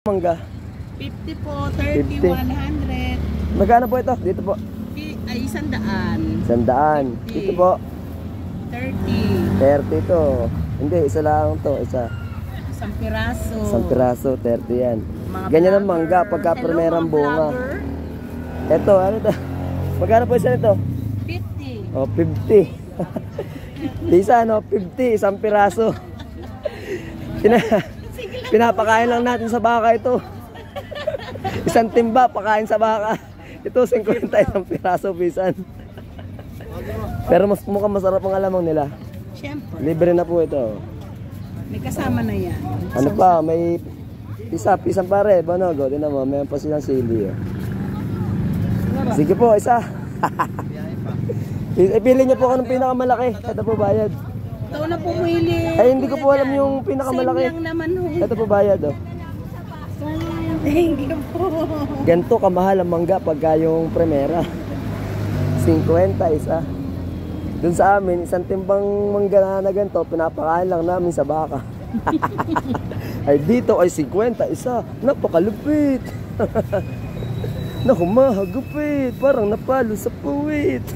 Mangga. 50 po, 30, 50. 100. Magkano po ito? Dito po. Ay, 100. 100. 50. Dito po. 30. 30 ito. Hindi, isa lang to. Isa. Isang piraso. Isang piraso, 30 yan. Mga Ganyan ang vlogger. mangga pagka Hello, primerang mga bunga. vlogger. Ito, ano ito? Magkano po isa nito? 50. Oh, 50. Isa, no? 50, isang piraso. Pinapakain lang natin sa baka ito. Isang timba, pakain sa baka. Ito, 50 isang piraso, pisan. Pero mas mukhang masarap ang alamang nila. Siyempre. Libre na po ito. May kasama na yan. Ano pa, may pisang pare, banogo. Tinan mo, mayroon pa silang sili. Sige po, isa. Ipili niyo po kung anong pinakamalaki. Ito po bayad. Ikaw na pumili. Ay, hindi ko po alam yung pinakamalaki. Same lang naman ho. Ito po bayad, oh. Thank you po. Ganito kamahal ang mangga pagka yung primera. 50 isa. Doon sa amin, isang timbang mangga na ganito, pinapakain lang namin sa baka. Ay dito ay 50 isa. Napakalupit. Naku, mahagupit. Parang napalo sa puwit.